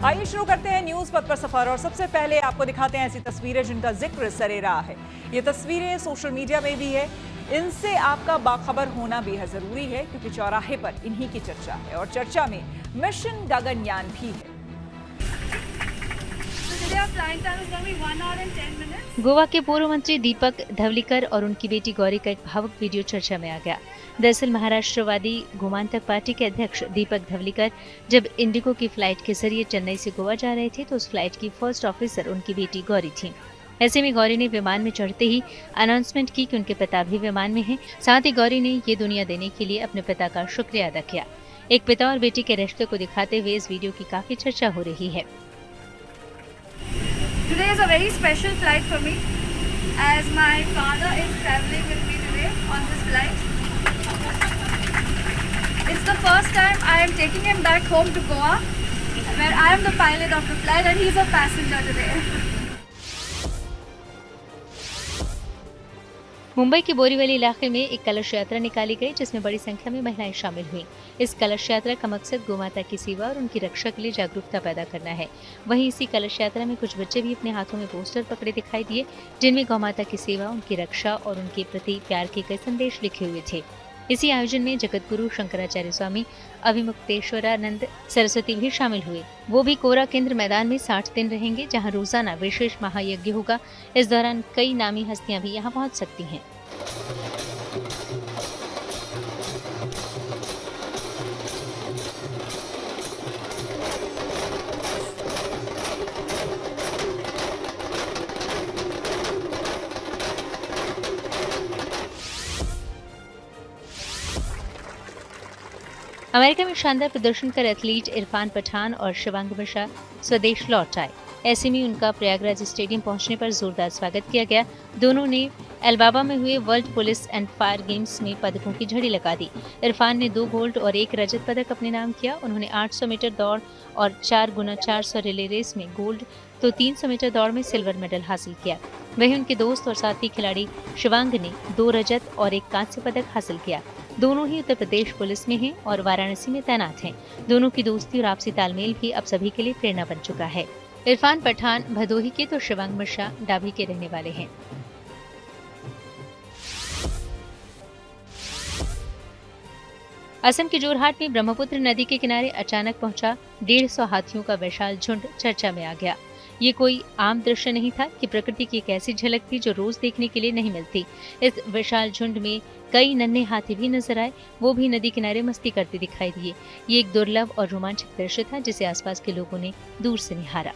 आइए शुरू करते हैं न्यूज पथ पर सफर और सबसे पहले आपको दिखाते हैं ऐसी तस्वीरें जिनका जिक्र सरेराह है। ये तस्वीरें सोशल मीडिया में भी है, इनसे आपका बाखबर होना बेहद जरूरी है क्योंकि चौराहे पर इन्हीं की चर्चा है और चर्चा में मिशन गगनयान भी है। गोवा के पूर्व मंत्री दीपक धवलीकर और उनकी बेटी गौरी का एक भावुक वीडियो चर्चा में आ गया। दरअसल महाराष्ट्रवादी गोमांतक पार्टी के अध्यक्ष दीपक धवलीकर जब इंडिगो की फ्लाइट के जरिए चेन्नई से गोवा जा रहे थे तो उस फ्लाइट की फर्स्ट ऑफिसर उनकी बेटी गौरी थी। ऐसे में गौरी ने विमान में चढ़ते ही अनाउंसमेंट की कि उनके पिता भी विमान में हैं। साथ ही गौरी ने ये दुनिया देने के लिए अपने पिता का शुक्रिया अदा किया। एक पिता और बेटी के रिश्ते को दिखाते हुए इस वीडियो की काफी चर्चा हो रही है। Today is a very special flight for me as my father is traveling with me today on this flight. It's the first time I am taking him back home to Goa where I am the pilot of the flight and he is a passenger today. Mumbai के बोरीवली इलाके में एक कलश यात्रा निकाली गई जिसमें बड़ी संख्या में महिलाएं शामिल हुईं। इस कलश यात्रा का मकसद गोमाता की सेवा और उनकी रक्षा के लिए जागरूकता पैदा करना है। वहीं इसी कलश यात्रा में कुछ बच्चे भी अपने हाथों में पोस्टर पकड़े दिखाई दिए जिनमें गौमाता की सेवा, उनकी रक्षा और उनके प्रति प्यार के कई संदेश लिखे हुए थे। इसी आयोजन में जगतगुरु शंकराचार्य स्वामी अभिमुक्तेश्वरानंद सरस्वती भी शामिल हुए। वो भी कोरा केंद्र मैदान में 60 दिन रहेंगे जहां रोजाना विशेष महायज्ञ होगा। इस दौरान कई नामी हस्तियां भी यहां पहुंच सकती हैं। अमेरिका में शानदार प्रदर्शन कर एथलीट इरफान पठान और शिवांग मिश्रा स्वदेश लौट आए। ऐसे में उनका प्रयागराज स्टेडियम पहुंचने पर जोरदार स्वागत किया गया। दोनों ने एल्बाबा में हुए world police and fire games में पदकों की झड़ी लगा दी। इरफान ने 2 गोल्ड और 1 रजत पदक अपने नाम किया। उन्होंने 800 मीटर दौड़ और 4x400 रिले रेस में गोल्ड तो 300 मीटर दौड़ में सिल्वर मेडल हासिल किया। वहीं उनके दोस्त और साथी खिलाड़ी शिवांग ने 2 रजत और 1 कांस्य पदक हासिल किया। दोनों ही उत्तर प्रदेश पुलिस में हैं और वाराणसी में तैनात हैं। दोनों की दोस्ती और आपसी तालमेल भी अब सभी के लिए प्रेरणा बन चुका है। इरफान पठान भदोही के तो शिवांग मिश्रा डाभी के रहने वाले हैं। असम के जोरहाट में ब्रह्मपुत्र नदी के किनारे अचानक पहुंचा 150 हाथियों का विशाल झुंड चर्चा में आ गया। ये कोई आम दृश्य नहीं था कि प्रकृति की एक ऐसी झलक थी जो रोज देखने के लिए नहीं मिलती। इस विशाल झुंड में कई नन्हे हाथी भी नजर आए, वो भी नदी किनारे मस्ती करते दिखाई दिए। ये एक दुर्लभ और रोमांचक दृश्य था जिसे आसपास के लोगों ने दूर से निहारा।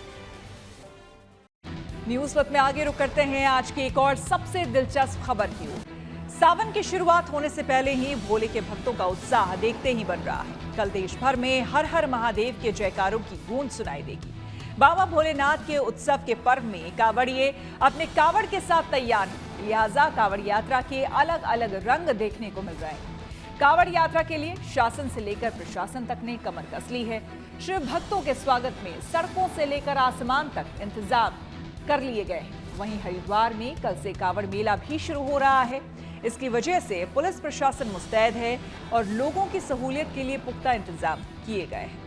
न्यूज पथ में आगे रुक करते हैं आज की एक और सबसे दिलचस्प खबर की ओर। सावन की शुरुआत होने से पहले ही भोले के भक्तों का उत्साह देखते ही बन रहा है। कल देश भर में हर हर महादेव के जयकारों की गूंज सुनाई देगी। बाबा भोलेनाथ के उत्सव के पर्व में कांवड़िए अपने कांवड़ के साथ तैयार हैं, लिहाजा कांवड़ यात्रा के अलग अलग रंग देखने को मिल रहे हैं। कांवड़ यात्रा के लिए शासन से लेकर प्रशासन तक ने कमर कस ली है। शिव भक्तों के स्वागत में सड़कों से लेकर आसमान तक इंतजाम कर लिए गए हैं। वहीं हरिद्वार में कल से कांवड़ मेला भी शुरू हो रहा है। इसकी वजह से पुलिस प्रशासन मुस्तैद है और लोगों की सहूलियत के लिए पुख्ता इंतजाम किए गए हैं।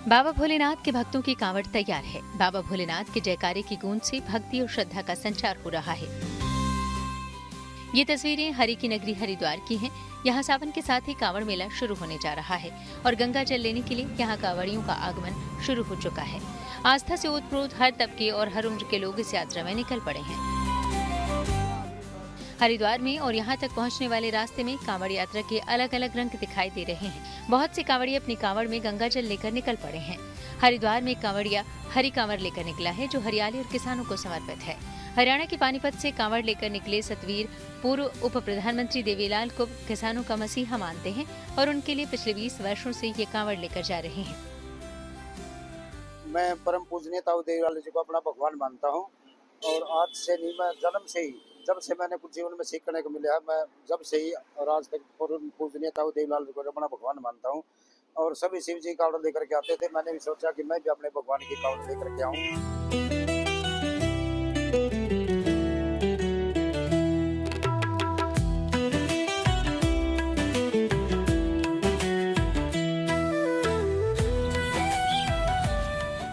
बाबा भोलेनाथ के भक्तों की कांवड़ तैयार है। बाबा भोलेनाथ के जयकारे की गूंज से भक्ति और श्रद्धा का संचार हो रहा है। ये तस्वीरें हरि की नगरी हरिद्वार की हैं। यहाँ सावन के साथ ही कांवड़ मेला शुरू होने जा रहा है और गंगा जल लेने के लिए यहाँ कांवड़ियों का आगमन शुरू हो चुका है। आस्था से ओतप्रोत हर तबके और हर उम्र के लोग इस यात्रा में निकल पड़े हैं। हरिद्वार में और यहाँ तक पहुँचने वाले रास्ते में कांवड़ यात्रा के अलग अलग रंग दिखाई दे रहे हैं। बहुत से कांवड़िए अपनी कांवड़ में गंगा जल लेकर निकल पड़े हैं। हरिद्वार में कांवड़िया हरी कांवड़ लेकर निकला है जो हरियाली और किसानों को समर्पित है। हरियाणा के पानीपत से कांवड़ लेकर निकले सतवीर पूर्व उप प्रधानमंत्री देवीलाल को किसानों का मसीहा मानते हैं और उनके लिए पिछले 20 वर्षों से ये कांवड़ लेकर जा रहे हैं। मैं परम पूजनीय ताऊ देवीलाल जी को अपना भगवान मानता हूँ और आज से नहीं, मैं जन्म से ही, जब से मैंने कुछ जीवन में सीखने को मिला है, मैं जब से ही और आज तक परम पूजनीय ताऊ देवीलाल जी को अपना भगवान मानता हूँ। और सभी शिव जी कावड़ लेकर के आते थे, मैंने भी सोचा कि मैं भी अपने भगवान की कावड़ लेकर के आऊँ।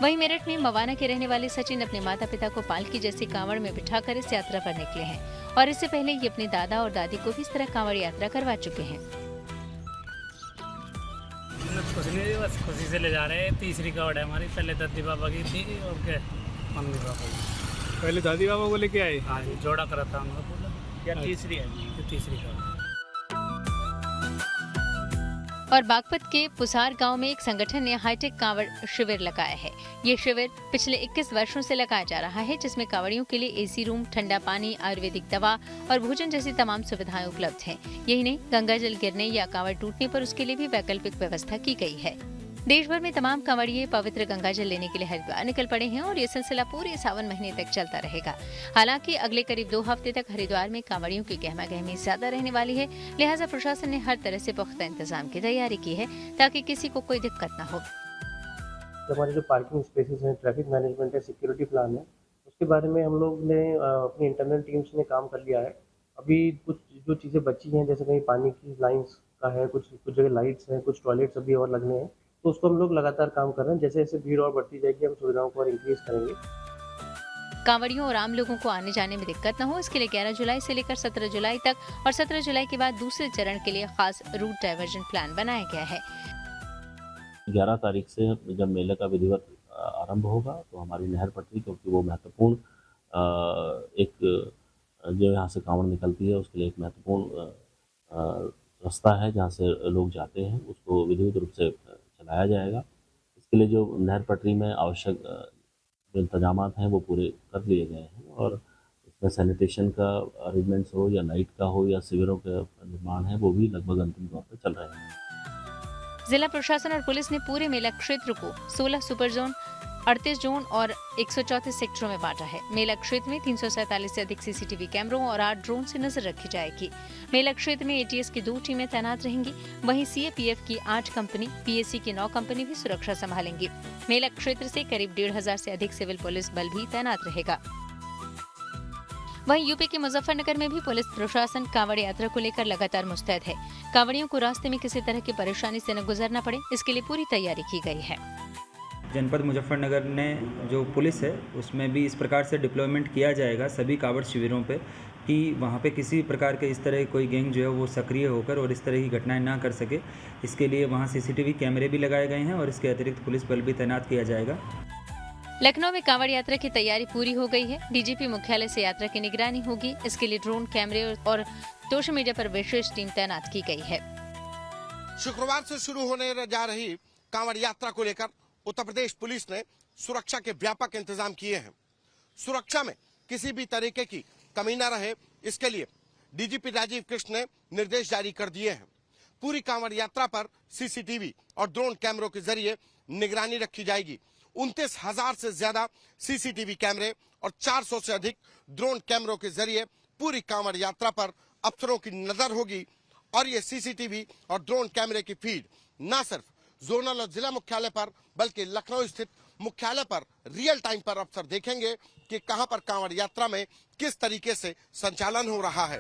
वहीं मेरठ में मवाना के रहने वाले सचिन अपने माता पिता को पालकी जैसी कांवड़ में बिठाकर इस यात्रा पर निकले हैं और इससे पहले ये अपने दादा और दादी को भी इस तरह कांवड़ यात्रा करवा चुके हैं। कुछ नहीं, बस खुशी से ले जा रहे हैं। तीसरी कावड़ है हमारी, पहले दादी बाबा की थी और क्या मम्मी पापा की। पहले दादी बाबा को लेके आए? हाँ जी, जोड़ा करा था उनका पूरा। या तीसरी है? ये तीसरी कावड़। और बागपत के पुसार गांव में एक संगठन ने हाईटेक कांवड़ शिविर लगाया है। ये शिविर पिछले 21 वर्षों से लगाया जा रहा है, जिसमें कांवड़ियों के लिए एसी रूम, ठंडा पानी, आयुर्वेदिक दवा और भोजन जैसी तमाम सुविधाएं उपलब्ध हैं। यही नहीं, गंगा जल गिरने या कांवड़ टूटने पर उसके लिए भी वैकल्पिक व्यवस्था की गई है। देश भर में तमाम कांवड़िये पवित्र गंगा जल लेने के लिए हरिद्वार निकल पड़े हैं और ये सिलसिला पूरे सावन महीने तक चलता रहेगा। हालांकि अगले करीब 2 हफ्ते तक हरिद्वार में कांवड़ियों की गहमागहमी ज्यादा रहने वाली है, लिहाजा प्रशासन ने हर तरह से पुख्ता इंतजाम की तैयारी की है ताकि किसी को कोई दिक्कत न हो। हमारे जो पार्किंग स्पेसेस हैं, ट्रैफिक मैनेजमेंट है, सिक्योरिटी प्लान है, उसके बारे में हम लोग ने अपनी इंटरनल टीम्स ने काम कर लिया है। अभी कुछ जो चीज़ें बची हैं, जैसे कहीं पानी की लाइंस का है, कुछ जगह लाइट्स हैं, कुछ टॉयलेट्स अभी और लगने हैं, तो उसको हम लोग लगातार काम कर रहे हैं। जैसे जैसे भीड़ और बढ़ती जाएगी, हम सुविधाओं को और इंक्रीज करेंगे। कांवड़ियों और आम लोगों को आने जाने में दिक्कत न हो, इसके लिए 11 जुलाई से लेकर 17 जुलाई तक और 17 जुलाई के बाद दूसरे चरण के लिए खास रूट डाइवर्जन प्लान बनाया गया है। 11 तारीख से जब मेले का विधिवत आरंभ होगा तो हमारी नहर पटरी, क्योंकि वो महत्वपूर्ण एक जो यहाँ से कांवड़ निकलती है उसके लिए एक महत्वपूर्ण रास्ता है जहाँ से लोग जाते हैं, उसको विधिवत रूप से चलाया जाएगा। इसके लिए जो नहर पटरी में आवश्यक जो इंतजाम हैं वो पूरे कर लिए गए हैं और इसमें सैनिटेशन का अरेंजमेंट्स हो या नाइट का हो या शिविरों का निर्माण है, वो भी लगभग अंतिम तौर पर चल रहे हैं। जिला प्रशासन और पुलिस ने पूरे मेला क्षेत्र को 16 सुपर जोन, 38 जोन और 134 सेक्टरों में बांटा है। मेला क्षेत्र में 347 से अधिक सीसीटीवी कैमरों और 8 ड्रोन से नजर रखी जाएगी। मेला क्षेत्र में एटीएस की 2 टीमें तैनात रहेंगी। वहीं सीएपीएफ की 8 कंपनी, पीएसी की 9 कंपनी भी सुरक्षा संभालेंगी। मेला क्षेत्र से करीब 1,500 से अधिक सिविल पुलिस बल भी तैनात रहेगा। वहीं यूपी के मुजफ्फरनगर में भी पुलिस प्रशासन कांवड़ यात्रा को लेकर लगातार मुस्तैद है। कांवड़ियों को रास्ते में किसी तरह की परेशानी से न गुजरना पड़े, इसके लिए पूरी तैयारी की गई है। जनपद मुजफ्फरनगर ने जो पुलिस है उसमें भी इस प्रकार से डिप्लॉयमेंट किया जाएगा सभी कांवड़ शिविरों पे कि वहाँ पे किसी प्रकार के इस तरह कोई गैंग जो है वो सक्रिय होकर और इस तरह की घटनाएं ना कर सके। इसके लिए वहाँ सीसीटीवी कैमरे भी लगाए गए हैं और इसके अतिरिक्त पुलिस बल भी तैनात किया जाएगा। लखनऊ में कांवड़ यात्रा की तैयारी पूरी हो गई है। डीजीपी मुख्यालय से यात्रा की निगरानी होगी। इसके लिए ड्रोन, कैमरे और सोशल मीडिया पर विशेष टीम तैनात की गई है। शुक्रवार से शुरू होने जा रही कांवड़ यात्रा को लेकर उत्तर प्रदेश पुलिस ने सुरक्षा के व्यापक इंतजाम किए हैं। सुरक्षा में किसी भी तरीके की कमी न रहे, इसके लिए डीजीपी राजीव कृष्ण ने निर्देश जारी कर दिए हैं। पूरी कांवड़ यात्रा पर सीसीटीवी और ड्रोन कैमरों के जरिए निगरानी रखी जाएगी। 29,000 से ज्यादा सीसीटीवी कैमरे और 400 से अधिक ड्रोन कैमरों के जरिए पूरी कांवड़ यात्रा पर अफसरों की नजर होगी और ये सीसीटीवी और ड्रोन कैमरे की फीड न सिर्फ जोनल और जिला मुख्यालय पर बल्कि लखनऊ स्थित मुख्यालय पर रियल टाइम पर अफसर देखेंगे कि कहां पर कांवड़ यात्रा में किस तरीके से संचालन हो रहा है।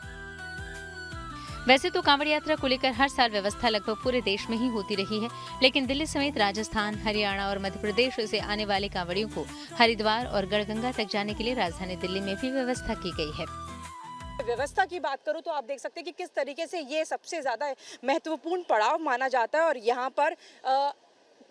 वैसे तो कांवड़ यात्रा को लेकर हर साल व्यवस्था लगभग पूरे देश में ही होती रही है, लेकिन दिल्ली समेत राजस्थान, हरियाणा और मध्य प्रदेश से आने वाले कांवड़ियों को हरिद्वार और गढ़गंगा तक जाने के लिए राजधानी दिल्ली में भी व्यवस्था की गई है। व्यवस्था की बात करूं तो आप देख सकते हैं कि किस तरीके से ये सबसे ज़्यादा महत्वपूर्ण पड़ाव माना जाता है और यहाँ पर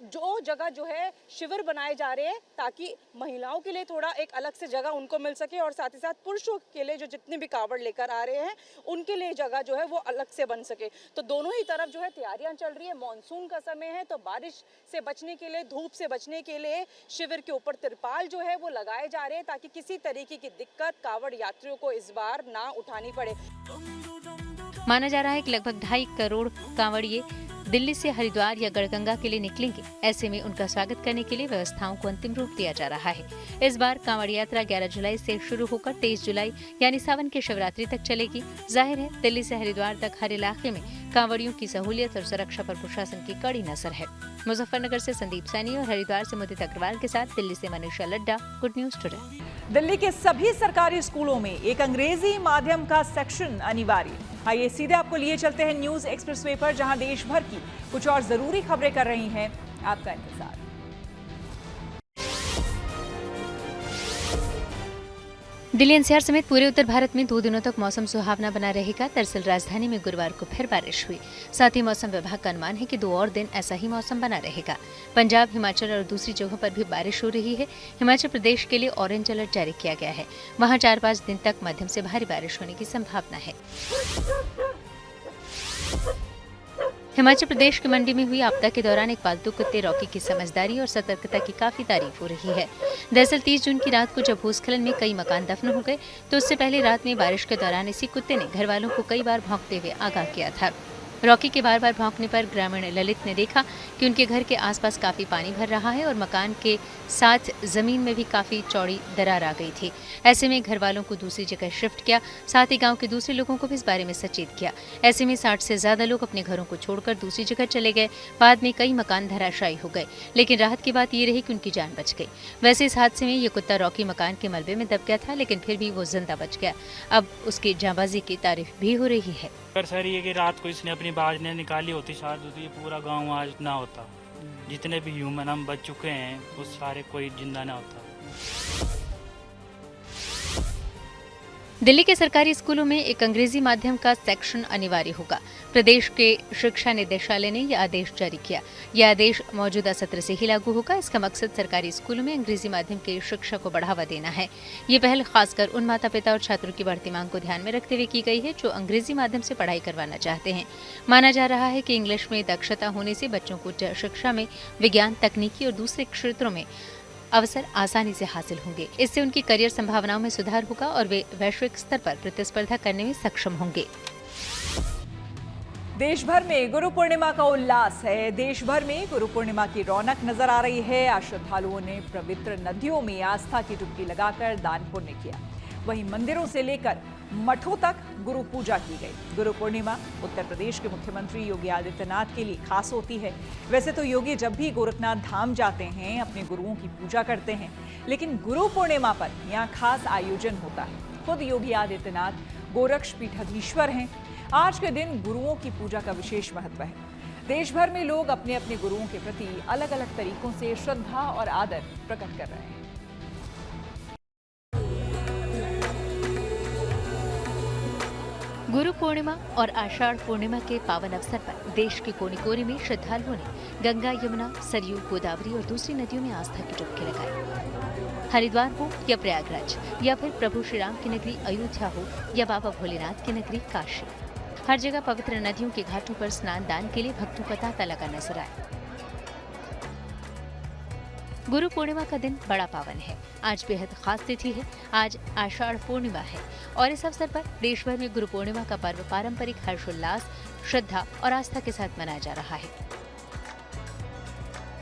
जो जगह जो है शिविर बनाए जा रहे हैं ताकि महिलाओं के लिए थोड़ा एक अलग से जगह उनको मिल सके और साथ ही साथ पुरुषों के लिए जो जितने भी कावड़ लेकर आ रहे हैं उनके लिए जगह जो है वो अलग से बन सके। तो दोनों ही तरफ जो है तैयारियां चल रही है। मॉनसून का समय है तो बारिश से बचने के लिए, धूप से बचने के लिए शिविर के ऊपर तिरपाल जो है वो लगाए जा रहे हैं ताकि किसी तरीके की दिक्कत कावड़ यात्रियों को इस बार ना उठानी पड़े। माना जा रहा है कि लगभग 2.5 करोड़ कांवड़िए दिल्ली से हरिद्वार या गढ़गंगा के लिए निकलेंगे। ऐसे में उनका स्वागत करने के लिए व्यवस्थाओं को अंतिम रूप दिया जा रहा है। इस बार कांवड़ यात्रा 11 जुलाई से शुरू होकर 23 जुलाई यानी सावन की शिवरात्रि तक चलेगी। जाहिर है दिल्ली से हरिद्वार तक हर इलाके में कांवड़ियों की सहूलियत और सुरक्षा पर प्रशासन की कड़ी नजर है। मुजफ्फरनगर से संदीप सैनी और हरिद्वार से मुदित अग्रवाल के साथ दिल्ली से Manisha Ladda, good news today. Delhi के सभी सरकारी स्कूलों में एक अंग्रेजी माध्यम का सेक्शन अनिवार्य। आइए सीधे आपको लिए चलते हैं न्यूज एक्सप्रेसवे पर, जहां देश भर की कुछ और जरूरी खबरें कर रही हैं आपका इंतजार। दिल्ली एनसीआर समेत पूरे उत्तर भारत में 2 दिनों तक मौसम सुहावना बना रहेगा। दरअसल राजधानी में गुरुवार को फिर बारिश हुई। साथ ही मौसम विभाग का अनुमान है कि 2 और दिन ऐसा ही मौसम बना रहेगा। पंजाब, हिमाचल और दूसरी जगहों पर भी बारिश हो रही है। हिमाचल प्रदेश के लिए ऑरेंज अलर्ट जारी किया गया है। वहां 4-5 दिन तक मध्यम से भारी बारिश होने की संभावना है। हिमाचल प्रदेश की मंडी में हुई आपदा के दौरान एक पालतू कुत्ते रॉकी की समझदारी और सतर्कता की काफी तारीफ हो रही है। दरअसल 30 जून की रात को जब भूस्खलन में कई मकान दफन हो गए तो उससे पहले रात में बारिश के दौरान इसी कुत्ते ने घर वालों को कई बार भौंकते हुए आगाह किया था। रॉकी के बार बार भौंकने पर ग्रामीण ललित ने देखा कि उनके घर के आसपास काफी पानी भर रहा है और मकान के साथ जमीन में भी काफी चौड़ी दरार आ गई थी। ऐसे में घर वालों को दूसरी जगह शिफ्ट किया। साथ ही गांव के दूसरे लोगों को भी इस बारे में सचेत किया। ऐसे में 60 से ज्यादा लोग अपने घरों को छोड़कर दूसरी जगह चले गए। बाद में कई मकान धराशायी हो गए, लेकिन राहत की बात ये रही कि उनकी जान बच गई। वैसे इस हादसे में ये कुत्ता रॉकी मकान के मलबे में दब गया था, लेकिन फिर भी वो जिंदा बच गया। अब उसकी जांबाजी की तारीफ भी हो रही है। सर ये कि रात को इसने अपनी बाज ने निकाली होती शायद तो ये पूरा गांव आज ना होता। जितने भी ह्यूमन हम बच चुके हैं वो सारे कोई जिंदा ना होता। दिल्ली के सरकारी स्कूलों में एक अंग्रेजी माध्यम का सेक्शन अनिवार्य होगा। प्रदेश के शिक्षा निदेशालय ने यह आदेश जारी किया। यह आदेश मौजूदा सत्र से ही लागू होगा। इसका मकसद सरकारी स्कूलों में अंग्रेजी माध्यम की शिक्षा को बढ़ावा देना है। ये पहल खासकर उन माता पिता और छात्रों की बढ़ती मांग को ध्यान में रखते हुए की गई है जो अंग्रेजी माध्यम से पढ़ाई करवाना चाहते हैं। माना जा रहा है कि इंग्लिश में दक्षता होने से बच्चों को शिक्षा में विज्ञान, तकनीकी और दूसरे क्षेत्रों में अवसर आसानी से हासिल होंगे। इससे उनकी करियर संभावनाओं में सुधार होगा और वे वैश्विक स्तर पर प्रतिस्पर्धा करने में सक्षम होंगे। देश भर में गुरु पूर्णिमा का उल्लास है। देश भर में गुरु पूर्णिमा की रौनक नजर आ रही है। आज श्रद्धालुओं ने पवित्र नदियों में आस्था की डुबकी लगाकर दान पुण्य किया। वहीं मंदिरों से लेकर मठों तक गुरु पूजा की गई। गुरु पूर्णिमा उत्तर प्रदेश के मुख्यमंत्री योगी आदित्यनाथ के लिए खास होती है। वैसे तो योगी जब भी गोरखनाथ धाम जाते हैं अपने गुरुओं की पूजा करते हैं, लेकिन गुरु पूर्णिमा पर यहाँ खास आयोजन होता है। खुद योगी आदित्यनाथ गोरक्ष पीठाधीश्वर हैं। आज के दिन गुरुओं की पूजा का विशेष महत्व है। देश भर में लोग अपने अपने गुरुओं के प्रति अलग अलग तरीकों से श्रद्धा और आदर प्रकट कर रहे हैं। गुरु पूर्णिमा और आषाढ़ पूर्णिमा के पावन अवसर पर देश के कोने कोने में श्रद्धालुओं ने गंगा, यमुना, सरयू, गोदावरी और दूसरी नदियों में आस्था की डुबकी लगाई। हरिद्वार हो या प्रयागराज या फिर प्रभु श्री राम की नगरी अयोध्या हो या बाबा भोलेनाथ की नगरी काशी, हर जगह पवित्र नदियों के घाटों पर स्नान दान के लिए भक्तों का तांता लगा नजर आया। गुरु पूर्णिमा का दिन बड़ा पावन है। आज बेहद खास तिथि है। आज आषाढ़ पूर्णिमा है और इस अवसर पर देश भर में गुरु पूर्णिमा का पर्व पारंपरिक हर्षोल्लास, श्रद्धा और आस्था के साथ मनाया जा रहा है।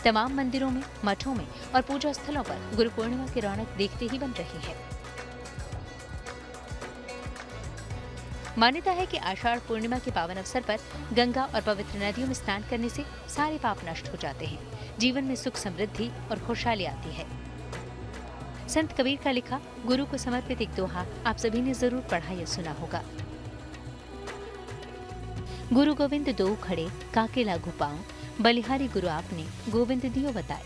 तमाम मंदिरों में, मठों में और पूजा स्थलों पर गुरु पूर्णिमा की रौनक देखते ही बन रही है। मान्यता है कि आषाढ़ पूर्णिमा के पावन अवसर पर गंगा और पवित्र नदियों में स्नान करने से सारे पाप नष्ट हो जाते हैं, जीवन में सुख, समृद्धि और खुशहाली आती है। संत कबीर का लिखा गुरु को समर्पित एक दोहा आप सभी ने जरूर पढ़ा या सुना होगा। गुरु गोविंद दो खड़े, काके लागू पाऊं, बलिहारी गुरु आपने, गोविंद दियो बताए।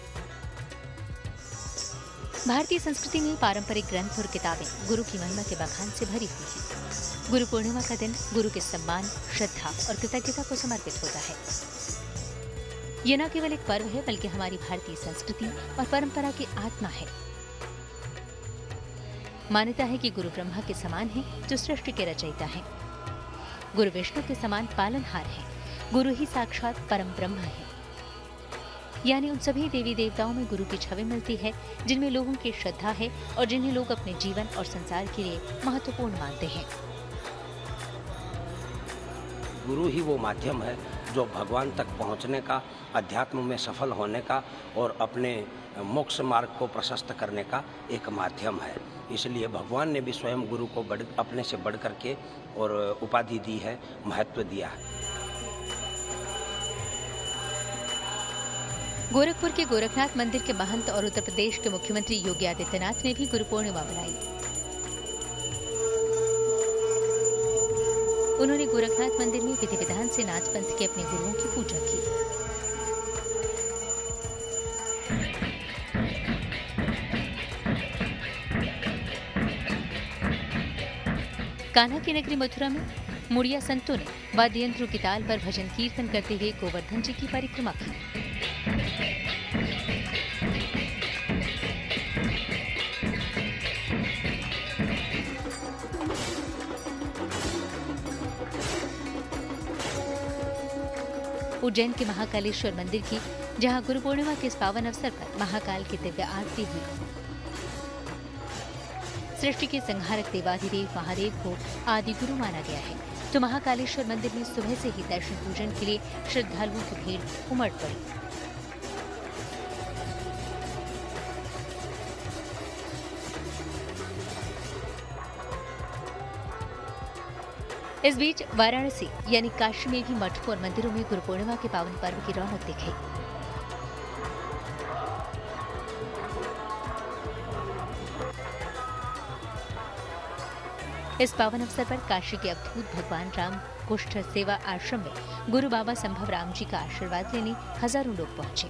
भारतीय संस्कृति में पारंपरिक ग्रंथ और किताबें गुरु की महिमा के बखान से भरी हुई है। गुरु पूर्णिमा का दिन गुरु के सम्मान, श्रद्धा और कृतज्ञता को समर्पित होता है। ये न केवल एक पर्व है बल्कि हमारी भारतीय संस्कृति और परंपरा की आत्मा है। मान्यता है कि गुरु ब्रह्मा के समान है जो सृष्टि के रचयिता हैं। गुरु विष्णु के समान पालनहार है। गुरु ही साक्षात परम ब्रह्म है। यानी उन सभी देवी देवताओं में गुरु की छवि मिलती है जिनमें लोगों की श्रद्धा है और जिन्हें लोग अपने जीवन और संसार के लिए महत्वपूर्ण मानते हैं। गुरु ही वो माध्यम है जो भगवान तक पहुंचने का, अध्यात्म में सफल होने का और अपने मोक्ष मार्ग को प्रशस्त करने का एक माध्यम है। इसलिए भगवान ने भी स्वयं गुरु को अपने से बढ़ करके और उपाधि दी है, महत्व दिया है। गोरखपुर के गोरखनाथ मंदिर के महंत और उत्तर प्रदेश के मुख्यमंत्री योगी आदित्यनाथ ने भी गुरु पूर्णिमा मनाई। उन्होंने गोरखनाथ मंदिर में विधि विधान से नाथ पंथ के अपने गुरुओं की पूजा की। कान्हा की नगरी मथुरा में मुड़िया संतों ने वाद्य यंत्रों की ताल पर भजन कीर्तन करते हुए गोवर्धन जी की परिक्रमा की। उज्जैन के महाकालेश्वर मंदिर की, जहां गुरु पूर्णिमा के इस पावन अवसर पर महाकाल की दिव्य आरती हुई। सृष्टि के संहारक देवाधिदेव महादेव को आदि गुरु माना गया है, तो महाकालेश्वर मंदिर में सुबह से ही दर्शन पूजन के लिए श्रद्धालुओं की भीड़ उमड़ पड़ी। इस बीच वाराणसी यानी काशी में भी मठों और मंदिरों में गुरु पूर्णिमा के पावन पर्व की रौनक दिखी। इस पावन अवसर पर काशी के अवधूत भगवान राम कुष्ठ सेवा आश्रम में गुरु बाबा संभव राम जी का आशीर्वाद लेने हजारों लोग पहुंचे।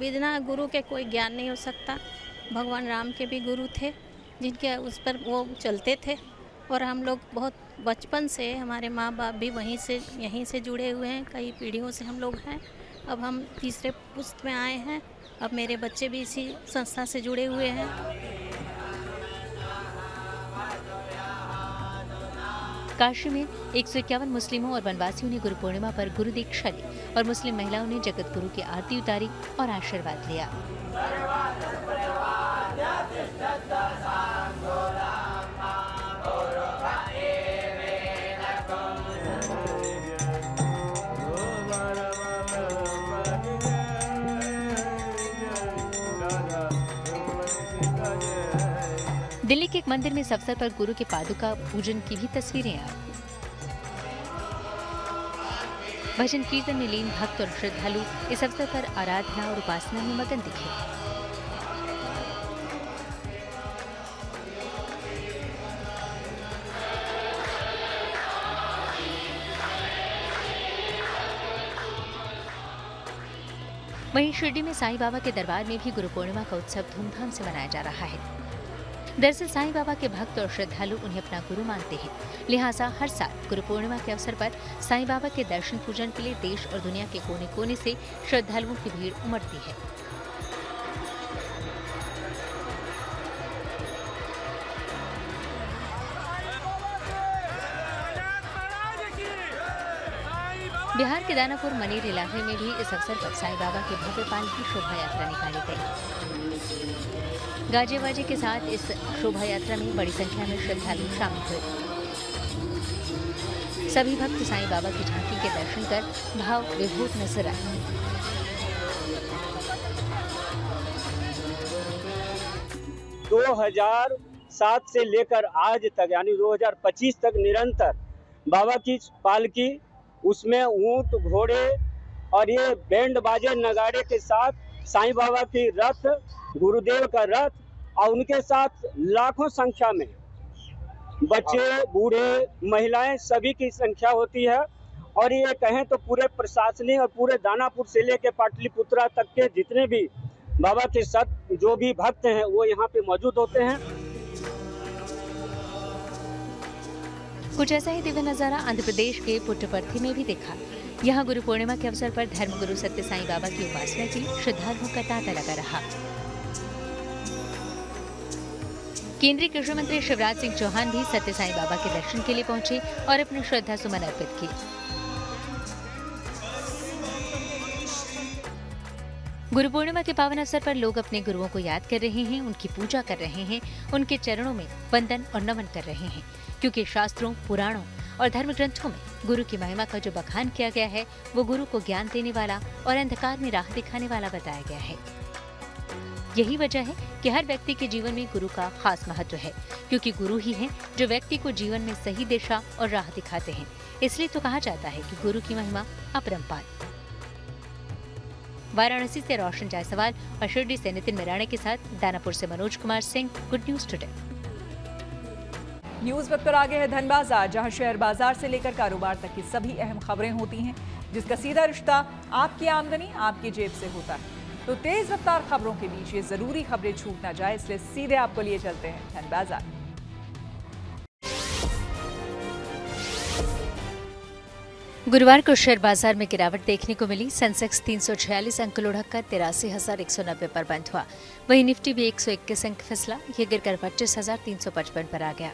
बिना गुरु के कोई ज्ञान नहीं हो सकता। भगवान राम के भी गुरु थे जिनके उस पर वो चलते थे, और हम लोग बहुत बचपन से, हमारे माँ बाप भी यहीं से जुड़े हुए हैं, कई पीढ़ियों से हम लोग हैं। अब हम तीसरे पुस्त में आए हैं, अब मेरे बच्चे भी इसी संस्था से जुड़े हुए हैं। काशी में 151 मुस्लिमों और वनवासियों ने गुरु पूर्णिमा पर गुरु दीक्षा ली और मुस्लिम महिलाओं ने जगत गुरु की आरती उतारी और आशीर्वाद लिया। दिल्ली के एक मंदिर में इस अवसर पर गुरु के पादुका पूजन की भी तस्वीरें आई। भजन कीर्तन में लीन भक्त और श्रद्धालु इस अवसर पर आराधना और उपासना में मगन दिखे। वहीं शिरडी में साईं बाबा के दरबार में भी गुरु पूर्णिमा का उत्सव धूमधाम से मनाया जा रहा है। दरअसल साईं बाबा के भक्त और श्रद्धालु उन्हें अपना गुरु मानते हैं, लिहाजा हर साल गुरु पूर्णिमा के अवसर पर साईं बाबा के दर्शन पूजन के लिए देश और दुनिया के कोने कोने से श्रद्धालुओं की भीड़ उमड़ती है। बिहार के दानापुर मनेर इलाके में भी इस अवसर पर साईं बाबा के भव्य पालकी शोभा यात्रा निकाली गई। गाजे बाजे के साथ इस शोभा यात्रा में बड़ी संख्या में श्रद्धालु शामिल हुए। सभी भक्त साईं बाबा की झांकी के दर्शन कर भाव विभोर नजर आए। दो 2007 से लेकर आज तक यानी 2025 तक निरंतर बाबा की पालकी, उसमें ऊंट घोड़े और ये बैंड बाजे नगाड़े के साथ साईं बाबा की रथ, गुरुदेव का रथ और उनके साथ लाखों संख्या में बच्चे, बूढ़े, महिलाएं सभी की संख्या होती है। और ये कहें तो पूरे प्रशासनिक और पूरे दानापुर से लेकर पाटलिपुत्रा तक के जितने भी बाबा के साथ जो भी भक्त हैं वो यहाँ पे मौजूद होते हैं। कुछ ऐसा ही दिव्य नजारा आंध्र प्रदेश के पुट्टपर्थी में भी देखा। यहाँ गुरु पूर्णिमा के अवसर पर धर्मगुरु सत्य साईं बाबा की उपासना के लिए श्रद्धालुओं का तांता लगा रहा। केंद्रीय कृषि मंत्री शिवराज सिंह चौहान भी सत्य साईं बाबा के दर्शन के लिए पहुंचे और अपने श्रद्धा सुमन अर्पित किए। गुरु पूर्णिमा के पावन अवसर पर लोग अपने गुरुओं को याद कर रहे हैं, उनकी पूजा कर रहे हैं, उनके चरणों में वंदन और नमन कर रहे हैं, क्योंकि शास्त्रों, पुराणों और धर्म ग्रंथों में गुरु की महिमा का जो बखान किया गया है वो गुरु को ज्ञान देने वाला और अंधकार में राह दिखाने वाला बताया गया है। यही वजह है कि हर व्यक्ति के जीवन में गुरु का खास महत्व है, क्योंकि गुरु ही हैं जो व्यक्ति को जीवन में सही दिशा और राह दिखाते हैं। इसलिए तो कहा जाता है कि गुरु की महिमा अपरंपार। वाराणसी से रोशन जायसवाल और शिरडी से नितिन मिराणे के साथ दानापुर से Manoj Kumar Singh, good news today. News वक्त पर आगे है धन बाजार, जहां शेयर बाजार से लेकर कारोबार तक की सभी अहम खबरें होती हैं, जिसका सीधा रिश्ता आपकी आमदनी आपकी जेब से होता है। तो तेज रफ्तार खबरों के बीच ये जरूरी खबरें छूट ना जाए, इसलिए सीधे आपको लिए चलते हैं धन बाजार। गुरुवार को शेयर बाजार में गिरावट देखने को मिली। सेंसेक्स 346 अंक लुढ़ककर 83,190 पर बंद हुआ। वहीं निफ्टी भी 121 अंक फिसला, ये गिरकर 25,355 पर आ गया।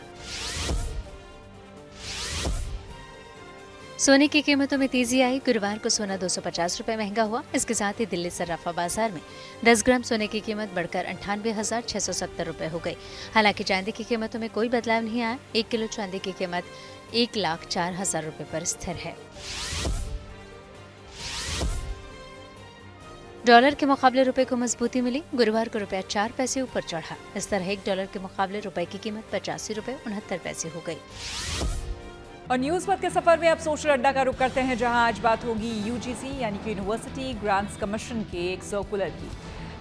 सोने की कीमतों में तेजी आई। गुरुवार को सोना 250 रुपए महंगा हुआ। इसके साथ ही दिल्ली सर्राफा बाजार में 10 ग्राम सोने की कीमत बढ़कर 98,670 रुपए हो गई। हालांकि चांदी की कीमतों में कोई बदलाव नहीं आया। 1 किलो चांदी की कीमत 1,04,000 रुपए पर स्थिर है। डॉलर के मुकाबले रुपए को मजबूती मिली। गुरुवार को रुपया 4 पैसे ऊपर चढ़ा। इस तरह 1 डॉलर के मुकाबले रुपए की कीमत 85 रुपए 69 पैसे हो गई। और न्यूज पर के सफर में अब सोशल अड्डा का रुख करते हैं, जहां आज बात होगी यूजीसी यानी कि यूनिवर्सिटी ग्रांट्स कमीशन के एक सर्कुलर की,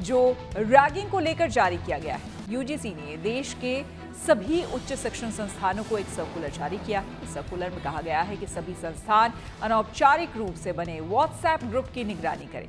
जो रैगिंग को लेकर जारी किया गया है। यूजीसी ने देश के सभी उच्च शिक्षण संस्थानों को एक सर्कुलर जारी किया। इस सर्कुलर में कहा गया है कि सभी संस्थान अनौपचारिक रूप से बने व्हाट्सएप ग्रुप की निगरानी करें।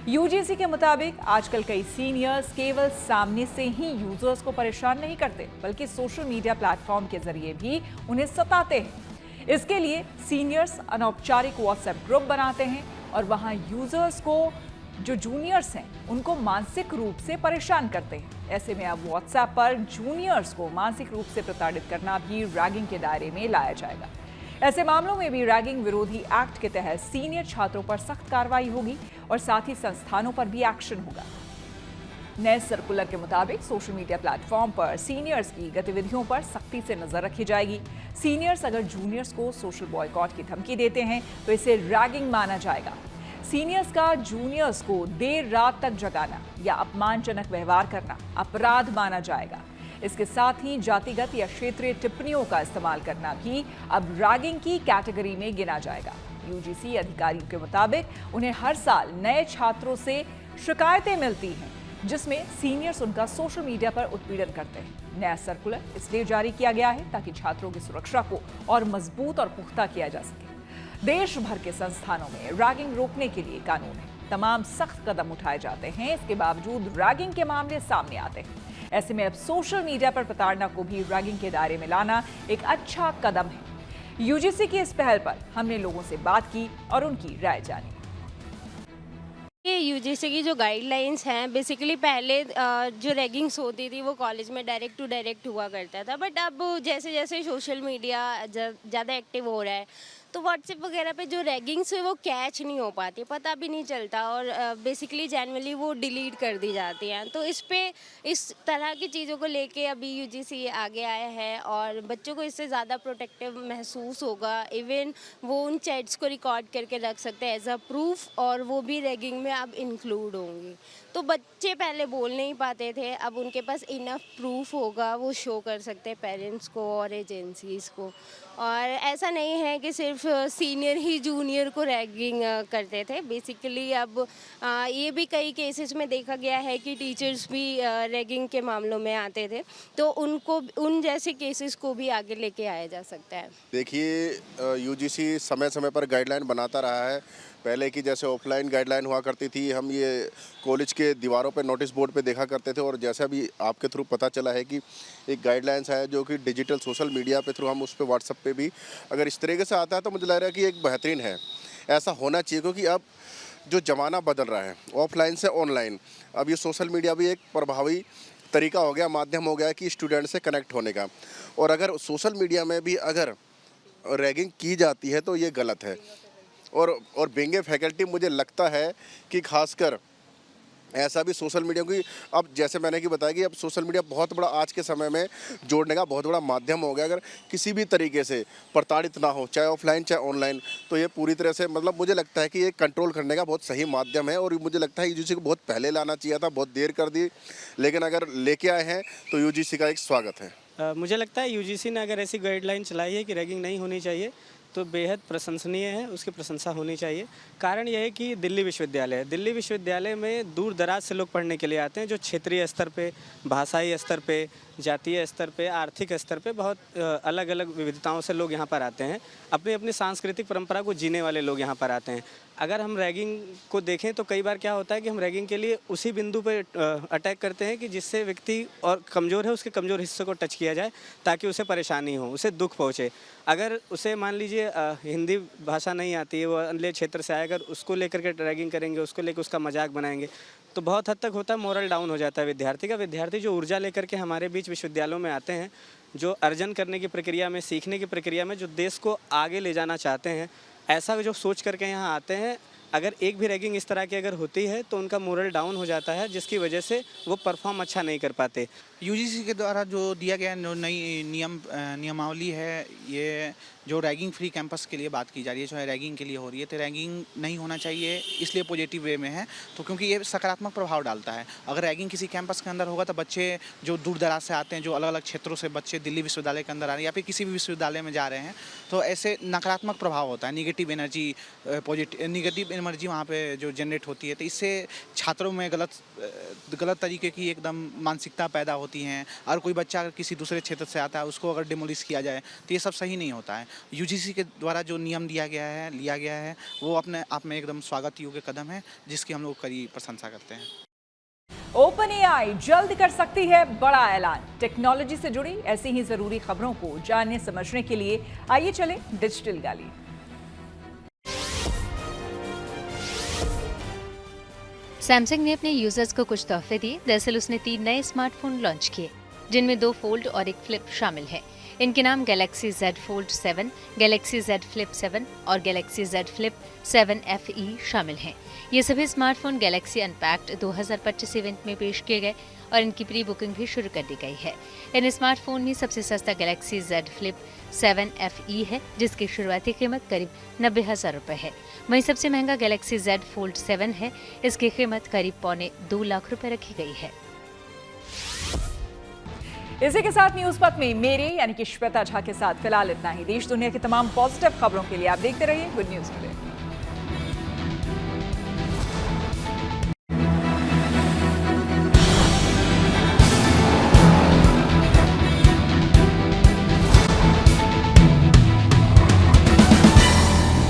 यूजीसी के मुताबिक आजकल कई सीनियर्स केवल सामने से ही यूजर्स को परेशान नहीं करते, बल्कि सोशल मीडिया प्लेटफॉर्म के जरिए भी उन्हें सताते हैं। इसके लिए सीनियर्स अनौपचारिक व्हाट्सएप ग्रुप बनाते हैं और वहां यूजर्स को, जो जूनियर्स हैं, उनको मानसिक रूप से परेशान करते हैं। ऐसे में अब व्हाट्सएप पर जूनियर्स को मानसिक रूप से प्रताड़ित करना भी रैगिंग के दायरे में लाया जाएगा। ऐसे मामलों में भी रैगिंग विरोधी एक्ट के तहत सीनियर छात्रों पर सख्त कार्रवाई होगी और साथ ही संस्थानों पर भी एक्शन होगा। नए सर्कुलर के मुताबिक सोशल मीडिया प्लेटफॉर्म पर सीनियर्स की गतिविधियों पर सख्ती से नजर रखी जाएगी। सीनियर्स अगर जूनियर्स को सोशल बॉयकॉट की धमकी देते हैं तो इसे रैगिंग माना जाएगा। सीनियर्स का जूनियर्स को देर रात तक जगाना या अपमानजनक व्यवहार करना अपराध माना जाएगा। इसके साथ ही जातिगत या क्षेत्रीय टिप्पणियों का इस्तेमाल करना भी अब रैगिंग की कैटेगरी में गिना जाएगा। यूजीसी अधिकारियों के मुताबिक उन्हें हर साल नए छात्रों से शिकायतें मिलती हैं, जिसमें सीनियर्स उनका सोशल मीडिया पर उत्पीड़न करते हैं। नया सर्कुलर इसलिए जारी किया गया है ताकि छात्रों की सुरक्षा को और मजबूत और पुख्ता किया जा सके। देश भर के संस्थानों में रैगिंग रोकने के लिए कानून है। तमाम सख्त कदम उठाए जाते हैं, इसके बावजूद रैगिंग के मामले सामने आते हैं। ऐसे में अब सोशल मीडिया पर प्रताड़ना को भी रैगिंग के दायरे में लाना एक अच्छा कदम है। यूजीसी की इस पहल पर हमने लोगों से बात की और उनकी राय जानी। ये यूजीसी की जो गाइडलाइंस हैं, बेसिकली पहले जो रैगिंग्स होती थी वो कॉलेज में डायरेक्ट टू डायरेक्ट हुआ करता था, बट अब जैसे जैसे सोशल मीडिया ज़्यादा एक्टिव हो रहा है तो व्हाट्सएप वगैरह पे जो रैगिंग्स है वो कैच नहीं हो पाती, पता भी नहीं चलता और बेसिकली जनरली वो डिलीट कर दी जाती हैं। तो इस तरह की चीज़ों को लेके अभी यूजीसी आगे आया है और बच्चों को इससे ज़्यादा प्रोटेक्टिव महसूस होगा। इवन वो उन चैट्स को रिकॉर्ड करके रख सकते हैं एज अ प्रूफ और वो भी रैगिंग में अब इंक्लूड होंगी। तो बच्चे पहले बोल नहीं पाते थे, अब उनके पास इनफ प्रूफ होगा, वो शो कर सकते हैं पेरेंट्स को और एजेंसीज़ को। और ऐसा नहीं है कि सिर्फ सीनियर ही जूनियर को रैगिंग करते थे, बेसिकली अब ये भी कई केसेस में देखा गया है कि टीचर्स भी रैगिंग के मामलों में आते थे, तो उनको उन जैसे केसेस को भी आगे लेके आया जा सकता है। देखिए यूजीसी समय समय पर गाइडलाइन बनाता रहा है, पहले की जैसे ऑफलाइन गाइडलाइन हुआ करती थी, हम ये कॉलेज के दीवारों पे नोटिस बोर्ड पे देखा करते थे, और जैसा भी आपके थ्रू पता चला है कि एक गाइडलाइंस है जो कि डिजिटल सोशल मीडिया पे थ्रू हम उस पर व्हाट्सएप पे भी अगर इस तरीके से आता है तो मुझे लग रहा है कि एक बेहतरीन है। ऐसा होना चाहिए क्योंकि अब जो ज़माना बदल रहा है ऑफलाइन से ऑनलाइन, अब ये सोशल मीडिया भी एक प्रभावी तरीका हो गया, माध्यम हो गया कि स्टूडेंट से कनेक्ट होने का। और अगर सोशल मीडिया में भी अगर रैगिंग की जाती है तो ये गलत है। और बेंगे फैकल्टी मुझे लगता है कि खासकर ऐसा भी सोशल मीडिया की, अब जैसे मैंने कि बताया कि अब सोशल मीडिया बहुत बड़ा आज के समय में जोड़ने का बहुत बड़ा माध्यम हो गया। अगर किसी भी तरीके से प्रताड़ित ना हो, चाहे ऑफलाइन चाहे ऑनलाइन, तो ये पूरी तरह से मतलब मुझे लगता है कि ये कंट्रोल करने का बहुत सही माध्यम है। और मुझे लगता है यूजीसी को बहुत पहले लाना चाहिए था, बहुत देर कर दी, लेकिन अगर लेके आए हैं तो यूजीसी का एक स्वागत है। मुझे लगता है यूजीसी ने अगर ऐसी गाइडलाइन चलाई है कि रैगिंग नहीं होनी चाहिए तो बेहद प्रशंसनीय है, उसकी प्रशंसा होनी चाहिए। कारण यह है कि दिल्ली विश्वविद्यालय में दूर दराज से लोग पढ़ने के लिए आते हैं, जो क्षेत्रीय स्तर पे, भाषाई स्तर पे, जातीय स्तर पे, आर्थिक स्तर पे बहुत अलग अलग विविधताओं से लोग यहाँ पर आते हैं। अपनी अपनी सांस्कृतिक परंपरा को जीने वाले लोग यहाँ पर आते हैं। अगर हम रैगिंग को देखें तो कई बार क्या होता है कि हम रैगिंग के लिए उसी बिंदु पर अटैक करते हैं कि जिससे व्यक्ति और कमज़ोर है उसके कमज़ोर हिस्से को टच किया जाए ताकि उसे परेशानी हो, उसे दुख पहुँचे। अगर उसे मान लीजिए हिंदी भाषा नहीं आती है, वो अन्य क्षेत्र से आए, अगर उसको लेकर के रैगिंग करेंगे, उसको लेकर उसका मजाक बनाएंगे तो बहुत हद तक होता है मोरल डाउन हो जाता है विद्यार्थी का। विद्यार्थी जो ऊर्जा लेकर के हमारे बीच विश्वविद्यालयों में आते हैं, जो अर्जन करने की प्रक्रिया में, सीखने की प्रक्रिया में, जो देश को आगे ले जाना चाहते हैं, ऐसा जो सोच करके यहाँ आते हैं, अगर एक भी रैगिंग इस तरह की अगर होती है तो उनका मोरल डाउन हो जाता है, जिसकी वजह से वो परफॉर्म अच्छा नहीं कर पाते। यूजीसी के द्वारा जो दिया गया जो नई नियमावली है, ये जो रैगिंग फ्री कैंपस के लिए बात की जा रही है, चाहे रैगिंग के लिए हो रही है, तो रैगिंग नहीं होना चाहिए, इसलिए पॉजिटिव वे में है तो क्योंकि ये सकारात्मक प्रभाव डालता है। अगर रैगिंग किसी कैंपस के अंदर होगा तो बच्चे जो दूर दराज से आते हैं, जो अलग अलग क्षेत्रों से बच्चे दिल्ली विश्वविद्यालय के अंदर आ रहे हैं या फिर किसी भी विश्वविद्यालय में जा रहे हैं, तो ऐसे नकारात्मक प्रभाव होता है, निगेटिव एनर्जी वहाँ पे जो जनरेट होती है, तो इससे छात्रों में गलत तरीके की एकदम मानसिकता पैदा होती हैं। और कोई बच्चा अगर किसी दूसरे क्षेत्र से आता है, उसको अगर डिमोलिश किया जाए तो ये सब सही नहीं होता है। यूजीसी के द्वारा जो नियम लिया गया है वो अपने आप में एकदम स्वागत योग्य कदम है, जिसकी हम लोग कड़ी प्रशंसा करते हैं। OpenAI जल्द कर सकती है बड़ा ऐलान। टेक्नोलॉजी से जुड़ी ऐसी ही जरूरी खबरों को जानने समझने के लिए आइए चले डिजिटल गली। सैमसंग ने अपने यूजर्स को कुछ तोहफे दिए। दरअसल उसने 3 नए स्मार्टफोन लॉन्च किए, जिनमें 2 फोल्ड और 1 फ्लिप शामिल है। इनके नाम Galaxy Z Fold 7, Galaxy Z Flip 7 और Galaxy Z Flip 7 FE शामिल हैं। ये सभी स्मार्टफोन Galaxy Unpacked 2025 इवेंट में पेश किए गए और इनकी प्री बुकिंग भी शुरू कर दी गई है। इन स्मार्टफोन में सबसे सस्ता Galaxy Z Flip 7 FE है, जिसकी शुरुआती कीमत करीब 90,000 रुपए है। वहीं सबसे महंगा Galaxy Z Fold 7 है, इसकी कीमत करीब 2.25 लाख रुपए रखी गई है। इसी के साथ न्यूज पथ में मेरे यानी कि श्वेता झा के साथ फिलहाल इतना ही। देश दुनिया की तमाम पॉजिटिव खबरों के लिए आप देखते रहिए गुड न्यूज टुडे।